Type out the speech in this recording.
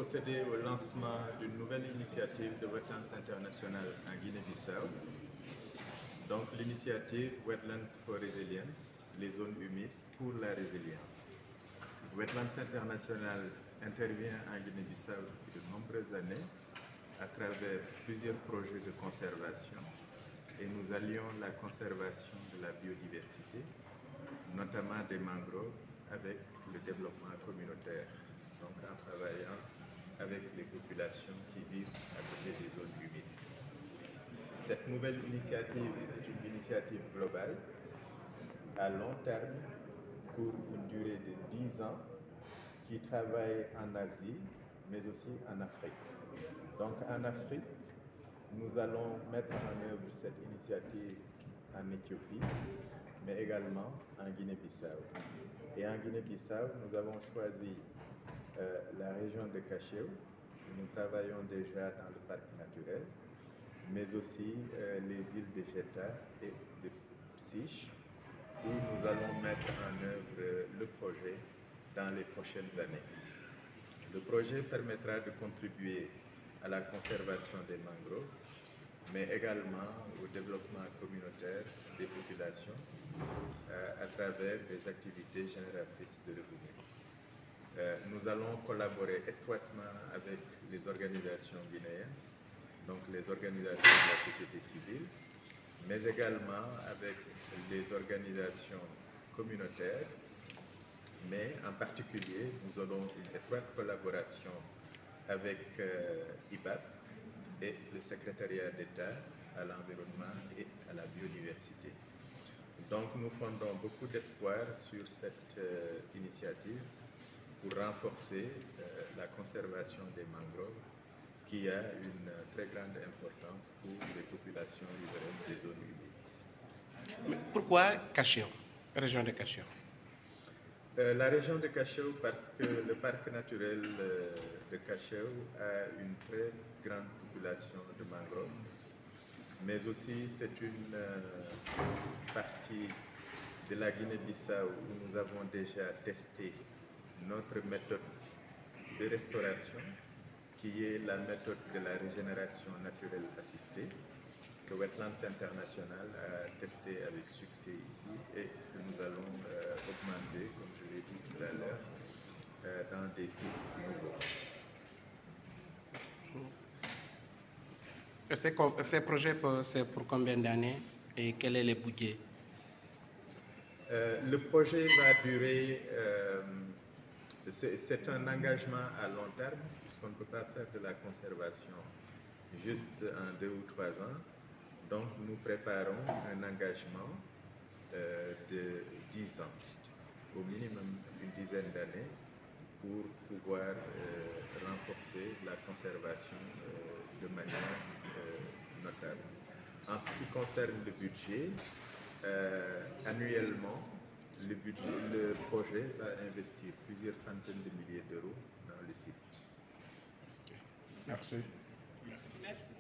procéder au lancement d'une nouvelle initiative de Wetlands International en Guinée-Bissau. Donc l'initiative Wetlands for Resilience, les zones humides pour la résilience. Wetlands International intervient en Guinée-Bissau depuis de nombreuses années à travers plusieurs projets de conservation et nous allions la conservation de la biodiversité, notamment des mangroves, avec le développement communautaire, donc en travaillant avec les populations qui vivent à côté des zones humides. Cette nouvelle initiative est une initiative globale à long terme pour une durée de 10 ans qui travaille en Asie mais aussi en Afrique. Donc en Afrique, nous allons mettre en œuvre cette initiative en Éthiopie, mais également en Guinée-Bissau. Et en Guinée-Bissau, nous avons choisi la région de Cacheu. Nous travaillons déjà dans le parc naturel, mais aussi les îles de Geta et de Psyche, où nous allons mettre en œuvre le projet dans les prochaines années. Le projet permettra de contribuer à la conservation des mangroves, mais également au développement communautaire des populations à travers des activités génératrices de revenus. Nous allons collaborer étroitement avec les organisations guinéennes, donc les organisations de la société civile, mais également avec les organisations communautaires, mais en particulier, nous aurons une étroite collaboration avec IBAP et le secrétariat d'État à l'environnement et à la biodiversité. Donc nous fondons beaucoup d'espoir sur cette initiative pour renforcer la conservation des mangroves qui a une très grande importance pour les populations riveraines des zones humides. Mais pourquoi Cacheu, région de Cacheu? La région de Cacheu parce que le parc naturel de Cacheu a une très grande population de mangroves, mais aussi c'est une partie de la Guinée-Bissau où nous avons déjà testé notre méthode de restauration, qui est la méthode de la régénération naturelle assistée, que Wetlands International a testé avec succès ici et que nous allons augmenter, comme je l'ai dit tout à l'heure, dans des sites nouveaux. Ces projets, c'est pour combien d'années et quel est le budget? Le projet va durer, c'est un engagement à long terme, puisqu'on ne peut pas faire de la conservation juste en 2 ou 3 ans. Donc nous préparons un engagement de 10 ans, au minimum une dizaine d'années, pour pouvoir renforcer la conservation de manière notable. En ce qui concerne le budget, annuellement, le projet va investir plusieurs centaines de milliers d'euros dans le site. Merci. Merci.